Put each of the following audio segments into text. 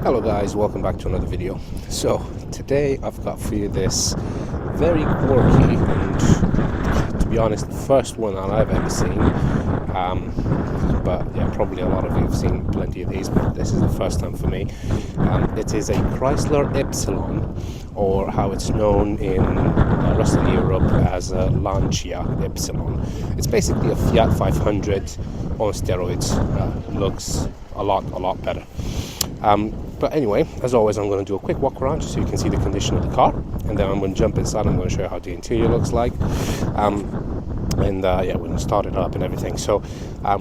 Hello guys, welcome back to another video. So today I've got for you this very quirky and, to be honest, the first one that I've ever seen. But yeah, probably a lot of you have seen plenty of these, but this is the first time for me. It is a Chrysler Ypsilon, or how it's known in the rest of Europe as a Lancia Ypsilon. It's basically a Fiat 500 on steroids. Looks a lot better. But anyway, as always, I'm going to do a quick walk around just so you can see the condition of the car, and then I'm going to jump inside. I'm going to show you how the interior looks like, and yeah, we're going to start it up and everything. So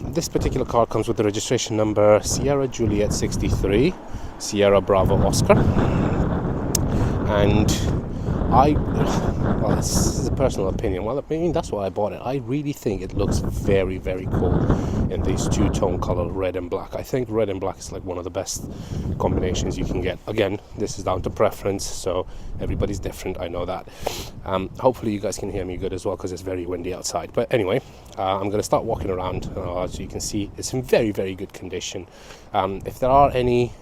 this particular car comes with the registration number Sierra Juliet 63 Sierra Bravo Oscar, and well, this is a personal opinion. Well, I mean, that's why I bought it. I really think it looks very cool in these two-tone color, red and black. I think red and black is like one of the best combinations you can get. Again, this is down to preference, so everybody's different, I know that. Hopefully you guys can hear me good as well, because it's very windy outside. But anyway, I'm going to start walking around so you can see it's in very good condition. If there are any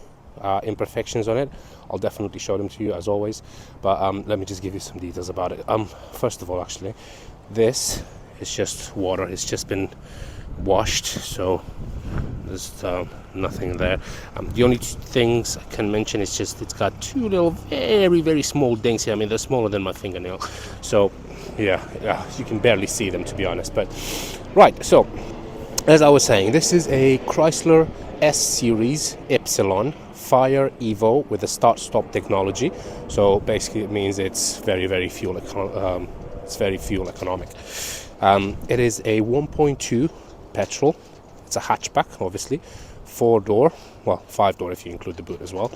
imperfections on it, I'll definitely show them to you as always, but let me just give you some details about it. First of all, actually, this is just water. It's just been washed, so there's nothing there. The only things I can mention is just it's got two little very small dings here. I mean, they're smaller than my fingernail, so yeah, you can barely see them, to be honest. But right, so as I was saying, this is a Chrysler S Series Ypsilon Fire Evo with a start-stop technology. So basically, it means it's very fuel economic. It is a 1.2 petrol. It's a hatchback, obviously, 4-door, well, 5-door if you include the boot as well.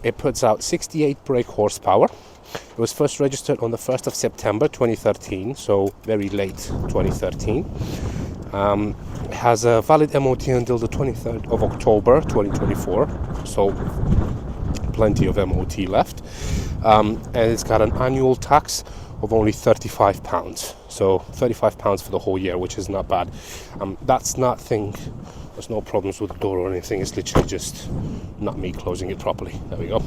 It puts out 68 brake horsepower. It was first registered on the 1st of September 2013, so very late 2013. It has a valid MOT until the 23rd of October 2024, so plenty of MOT left. And it's got an annual tax of only £35, so £35 for the whole year, which is not bad. That's nothing. There's no problems with the door or anything. It's literally just not me closing it properly. There we go.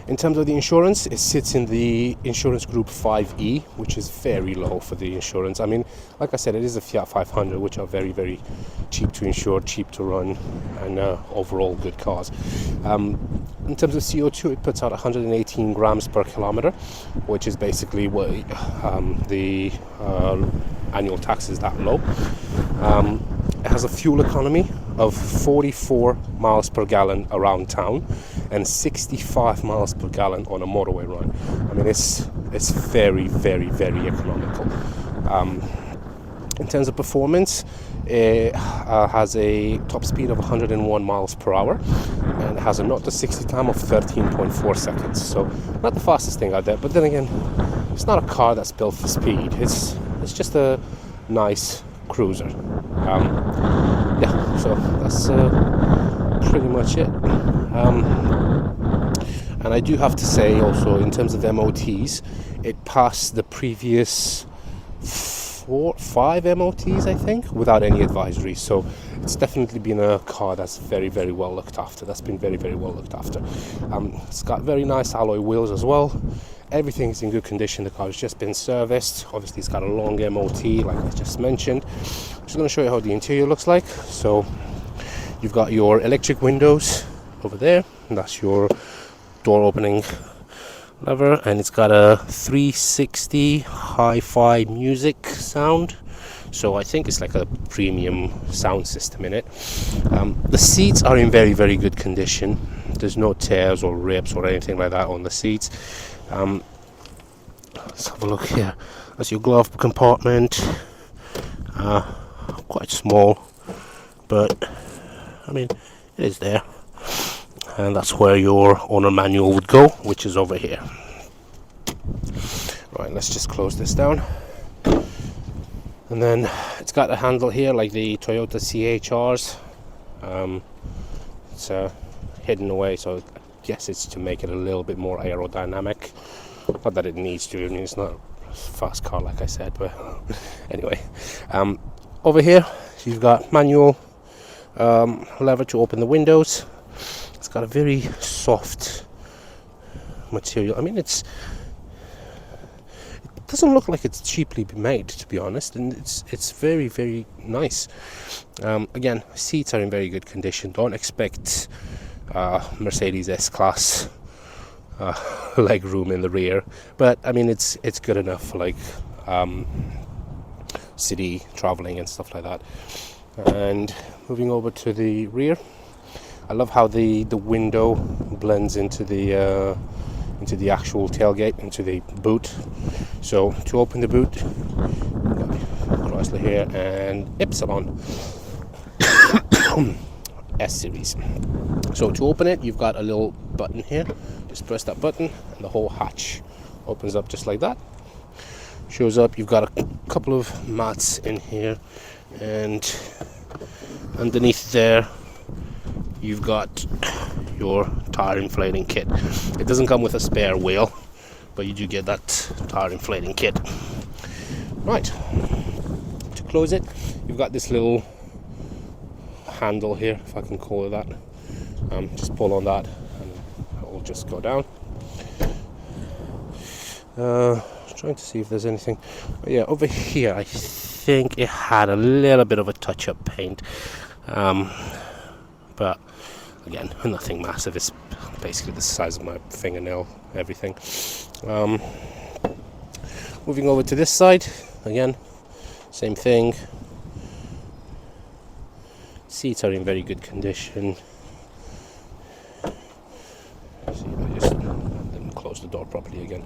In terms of the insurance, it sits in the insurance group 5E, which is very low for the insurance. I mean, like I said, it is a Fiat 500, which are very cheap to insure, cheap to run, and overall good cars. In terms of CO2, it puts out 118 grams per kilometer, which is basically what the annual tax is that low. It has a fuel economy of 44 miles per gallon around town and 65 miles per gallon on a motorway run. I mean, it's very economical. In terms of performance, it has a top speed of 101 miles per hour and it has a 0 to 60 time of 13.4 seconds. So not the fastest thing out there, but then again, it's not a car that's built for speed. It's just a nice cruiser. Yeah, so that's pretty much it. And I do have to say also, in terms of MOTs, it passed the previous 5 MOTs, I think, without any advisory. So it's definitely been a car that's very well looked after. That's been very well looked after. It's got very nice alloy wheels as well. Everything's in good condition. The car has just been serviced. Obviously, it's got a long MOT, like I just mentioned. I'm just going to show you how the interior looks like. So you've got your electric windows over there, and that's your door opening lever, and it's got a 360 hi-fi music sound, so I think it's like a premium sound system in it. The seats are in very good condition. There's no tears or rips or anything like that on the seats. Let's have a look here. That's your glove compartment. Quite small, but I mean, it is there. And that's where your owner manual would go, which is over here. Right, let's just close this down. And then it's got a handle here like the Toyota CHRs. It's hidden away, so I guess it's to make it a little bit more aerodynamic. Not that it needs to. I mean, it's not a fast car, like I said, but anyway. Over here, you've got manual lever to open the windows. It's got a very soft material. I mean, it doesn't look like it's cheaply made, to be honest, and it's very, very nice. Again, seats are in very good condition. Don't expect Mercedes S-Class leg room in the rear, but I mean, it's good enough for like city traveling and stuff like that. And moving over to the rear, I love how the window blends into the actual tailgate, into the boot. So to open the boot, Chrysler here and Ypsilon S series. So to open it, you've got a little button here. Just press that button and the whole hatch opens up just like that. Shows up. You've got a couple of mats in here, and underneath there you've got your tire inflating kit. It doesn't come with a spare wheel, but you do get that tire inflating kit. Right, to close it, you've got this little handle here, if I can call it that. Just pull on that and it will just go down. Trying to see if there's anything. But yeah, over here I think it had a little bit of a touch-up paint, but again, nothing massive. It's basically the size of my fingernail, everything. Moving over to this side, again, same thing. Seats are in very good condition. See, I just didn't close the door properly again.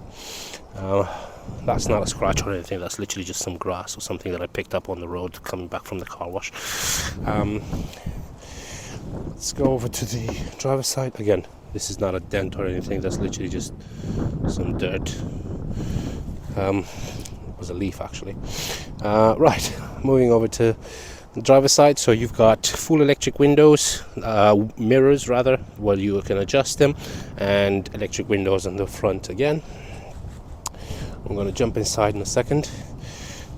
That's not a scratch or anything. That's literally just some grass or something that I picked up on the road coming back from the car wash. Let's go over to the driver's side. Again, this is not a dent or anything. That's literally just some dirt. It was a leaf, actually. Right, moving over to the driver's side. So you've got full electric windows, mirrors rather, where you can adjust them, and electric windows on the front again. I'm going to jump inside in a second.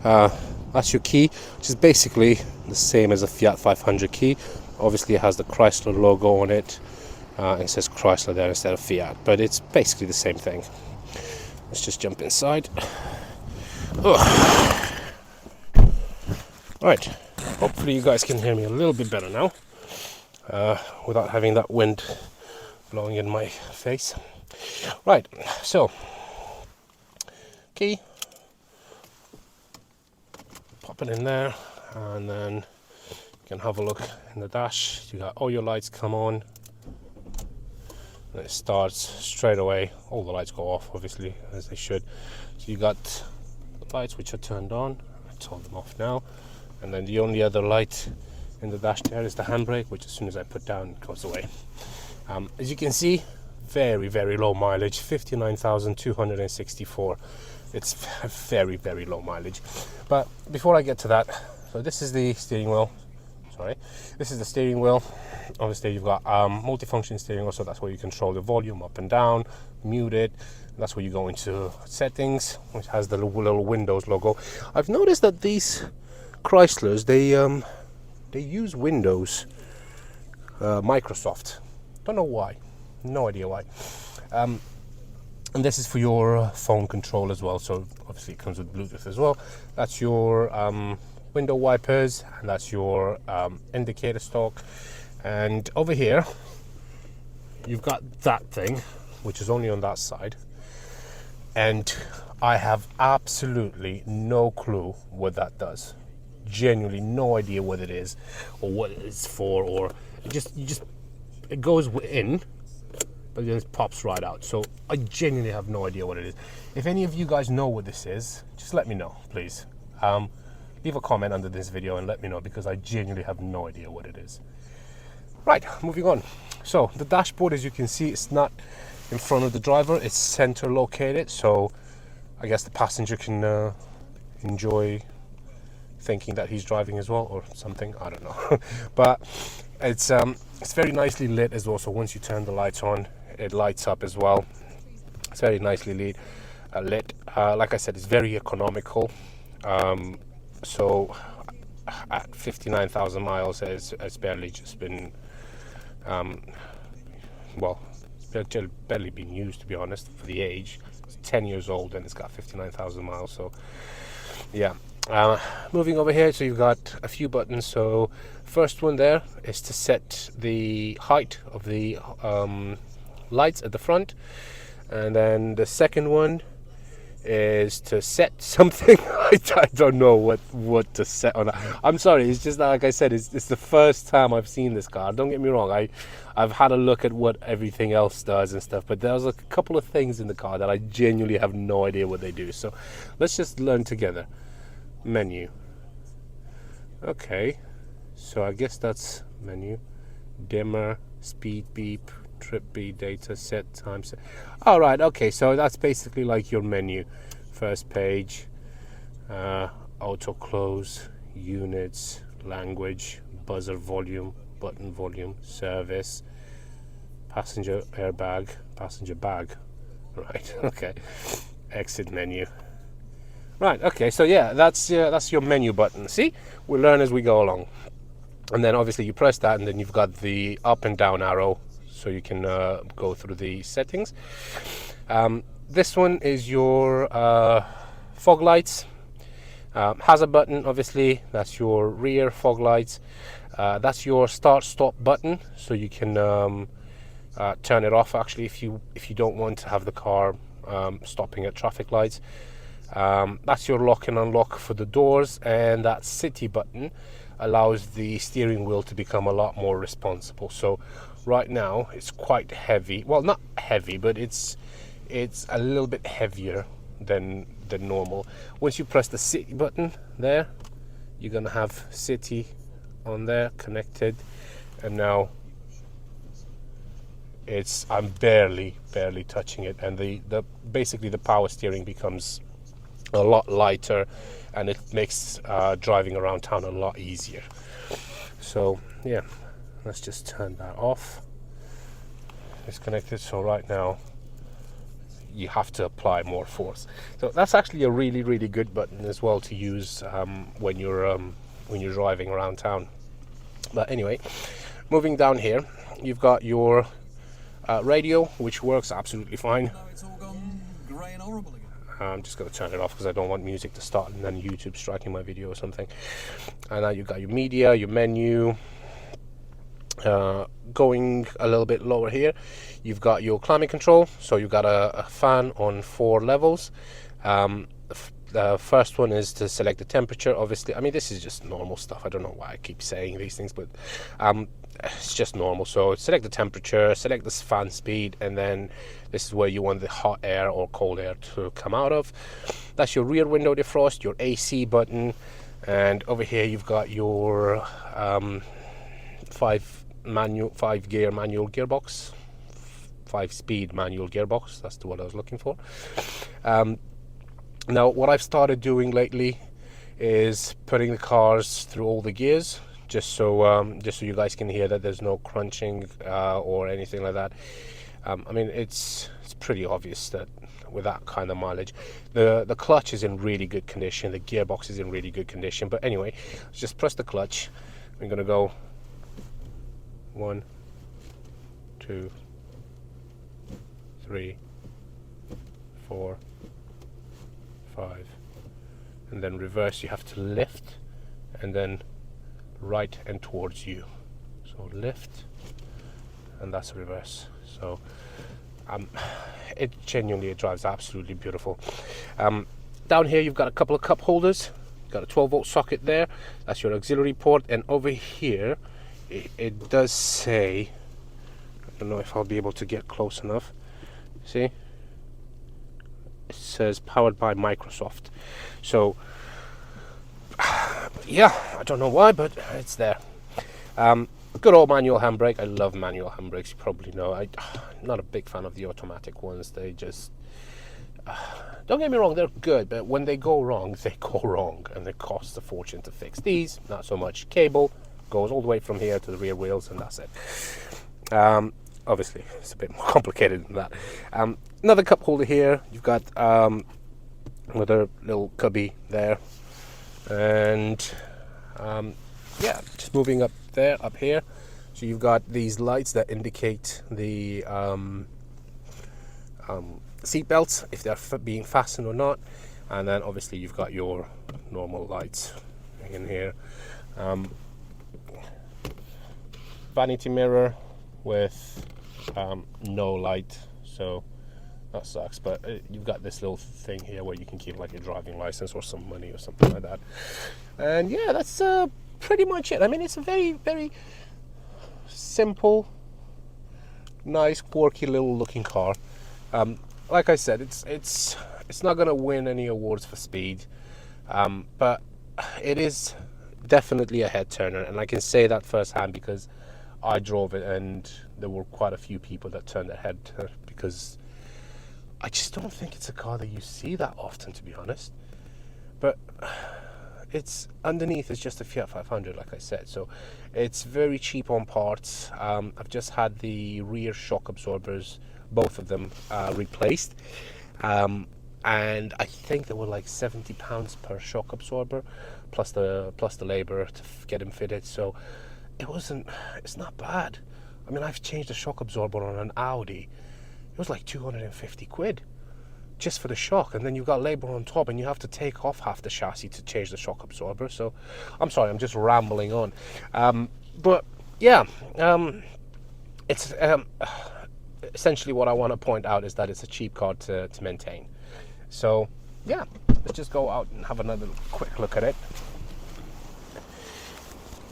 That's your key, which is basically the same as a Fiat 500 key. Obviously it has the Chrysler logo on it, and it says Chrysler there instead of Fiat, but it's basically the same thing. Let's just jump inside. Right, hopefully you guys can hear me a little bit better now, without having that wind blowing in my face. Right, so key, pop it in there, and then you can have a look in the dash. You got all your lights come on, and it starts straight away. All the lights go off, obviously, as they should. So you got the lights which are turned on. I turned them off now, and then the only other light in the dash there is the handbrake, which as soon as I put down, it goes away. As you can see, very, very low mileage, 59,264. It's very, very low mileage. But before I get to that, so this is the steering wheel. This is the steering wheel. Obviously you've got multifunction steering wheel, so that's where you control the volume up and down, mute it. That's where you go into settings, which has the little Windows logo. I've noticed that these Chryslers, they use Windows, Microsoft. Don't know why, no idea why. And this is for your phone control as well, so obviously it comes with Bluetooth as well. That's your window wipers, and that's your indicator stalk. And over here you've got that thing, which is only on that side, and I have absolutely no clue what that does. Genuinely no idea what it is or what it's for, or it goes in, but then it pops right out. So I genuinely have no idea what it is. If any of you guys know what this is, just let me know, please. Leave a comment under this video and let me know, because I genuinely have no idea what it is. Right, moving on. So the dashboard, as you can see, it's not in front of the driver, it's center located, so I guess the passenger can enjoy thinking that he's driving as well, or something, I don't know. But it's very nicely lit as well, so once you turn the lights on, it lights up as well. It's very nicely lit. Like I said, it's very economical. So at 59,000 miles, it's barely just been well, it's barely been used, to be honest, for the age. It's 10 years old and it's got 59,000 miles. So yeah. Moving over here, so you've got a few buttons. So first one there is to set the height of the lights at the front, and then the second one is to set something. I don't know what to set on. I'm sorry, it's just like I said, it's the first time I've seen this car. Don't get me wrong, I've had a look at what everything else does and stuff, but there's a couple of things in the car that I genuinely have no idea what they do. So let's just learn together. Menu. Okay, so I guess that's menu. Dimmer, speed beep, trip beep, data set, time set. All right, okay, so that's basically like your menu. First page, auto close, units, language, buzzer volume, button volume, service, passenger airbag, passenger bag. Right, okay. Exit menu. Right, okay, so yeah, that's your menu button. See, we learn as we go along. And then obviously you press that, and then you've got the up and down arrow, so you can go through the settings. This one is your fog lights. Has a button, obviously, that's your rear fog lights. That's your start stop button, so you can turn it off actually if you don't want to have the car stopping at traffic lights. That's your lock and unlock for the doors, and that city button allows the steering wheel to become a lot more responsible. So right now it's quite heavy. Well, not heavy, but it's a little bit heavier than normal. Once you press the city button there, you're gonna have city on there connected, and now I'm barely touching it, and the basically the power steering becomes a lot lighter, and it makes driving around town a lot easier. So yeah, let's just turn that off. It's connected, so right now you have to apply more force. So that's actually a really good button as well to use when you're driving around town. But anyway, moving down here, you've got your radio, which works absolutely fine. It's all gone grey and horrible again. I'm just going to turn it off because I don't want music to start and then YouTube striking my video or something. And now you've got your media, your menu. Going a little bit lower here, you've got your climate control. So you've got a fan on 4 levels. The first one is to select the temperature. Obviously, I mean, this is just normal stuff. I don't know why I keep saying these things, but it's just normal. So select the temperature, select the fan speed, and then this is where you want the hot air or cold air to come out of. That's your rear window defrost, your AC button, and over here you've got your 5-gear manual gearbox, 5-speed manual gearbox. That's the one I was looking for. Now, what I've started doing lately is putting the cars through all the gears, just so you guys can hear that there's no crunching or anything like that. I mean, it's pretty obvious that with that kind of mileage, the clutch is in really good condition, the gearbox is in really good condition. But anyway, let's just press the clutch. I'm gonna go 1, 2, 3, 4, 5, and then reverse. You have to lift and then right and towards you. So lift, and that's reverse. So it genuinely drives absolutely beautiful. Down here you've got a couple of cup holders. You've got a 12-volt socket there. That's your auxiliary port, and over here it does say, I don't know if I'll be able to get close enough. See? It says powered by Microsoft. So yeah, I don't know why, but it's there. Good old manual handbrake. I love manual handbrakes, you probably know. I'm not a big fan of the automatic ones. They just don't get me wrong, they're good, but when they go wrong, they go wrong, and it costs a fortune to fix. These, not so much. Cable goes all the way from here to the rear wheels, and that's it. Obviously it's a bit more complicated than that. Another cup holder here. You've got another little cubby there, and yeah, just moving up here, So you've got these lights that indicate the seat belts, if they're being fastened or not, and then obviously you've got your normal lights in here. Vanity mirror with no light, so that sucks, but you've got this little thing here where you can keep like your driving license or some money or something like that. And yeah, that's pretty much it. I mean, it's a very, very simple, nice, quirky little looking car. Like I said, it's not going to win any awards for speed, but it is definitely a head turner, and I can say that firsthand because I drove it and there were quite a few people that turned their head because I just don't think it's a car that you see that often, to be honest. But it's underneath is just a Fiat 500, like I said, so it's very cheap on parts. I've just had the rear shock absorbers, both of them, replaced, and I think they were like £70 per shock absorber, plus the labor to get them fitted. So it's not bad. I mean, I've changed the shock absorber on an Audi. It was like 250 quid just for the shock, and then you've got labor on top, and you have to take off half the chassis to change the shock absorber. So I'm sorry, I'm just rambling on, but yeah, it's essentially what I want to point out is that it's a cheap car to maintain. So yeah, let's just go out and have another quick look at it.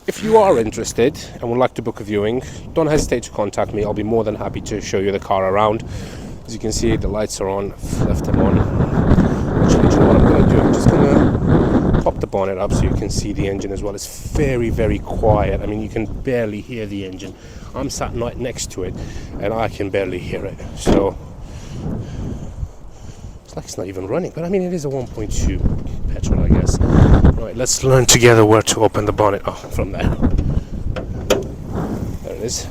If you are interested and would like to book a viewing, don't hesitate to contact me. I'll be more than happy to show you the car around. As you can see, the lights are on. I've left them on. Actually, you know what I'm going to do? I'm just going to pop the bonnet up so you can see the engine as well. It's very, very quiet. I mean, you can barely hear the engine. I'm sat right next to it and I can barely hear it. So it's like it's not even running, but I mean, it is a 1.2 petrol, I guess. Right, let's learn together where to open the bonnet. Oh, from there. There it is.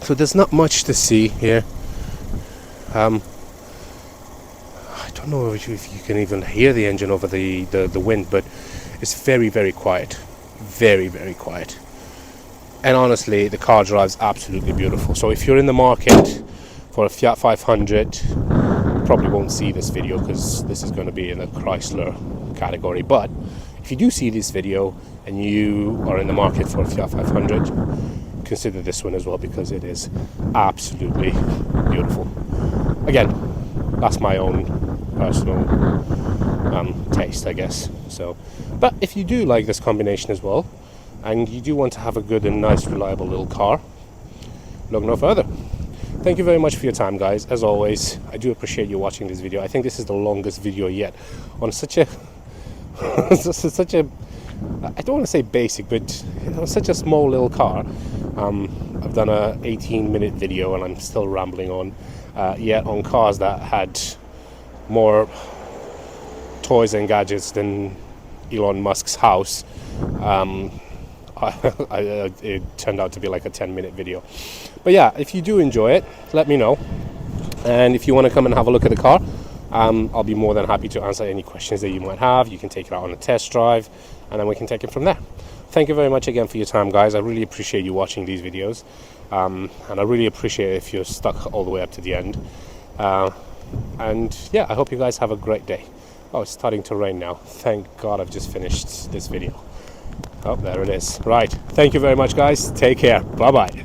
So there's not much to see here. I don't know if you can even hear the engine over the wind, but it's very, very quiet. Very, very quiet. And honestly, the car drives absolutely beautiful. So if you're in the market for a Fiat 500, you probably won't see this video because this is going to be in the Chrysler category. But if you do see this video and you are in the market for a Fiat 500, consider this one as well because it is absolutely beautiful. Again, that's my own personal taste, I guess. So, but if you do like this combination as well, and you do want to have a good and nice, reliable little car, look no further. Thank you very much for your time, guys. As always, I do appreciate you watching this video. I think this is the longest video yet on such a such a, I don't want to say basic, but such a small little car. I've done a 18-minute video and I'm still rambling on, yet on cars that had more toys and gadgets than Elon Musk's house. It turned out to be like a 10-minute video. But yeah, if you do enjoy it, let me know. And if you want to come and have a look at the car, I'll be more than happy to answer any questions that you might have. You can take it out on a test drive, and then we can take it from there. Thank you very much again for your time, guys. I really appreciate you watching these videos. And I really appreciate it if you're stuck all the way up to the end. And yeah, I hope you guys have a great day. Oh, it's starting to rain now. Thank God I've just finished this video. Oh, there it is. Right. Thank you very much, guys. Take care. Bye-bye.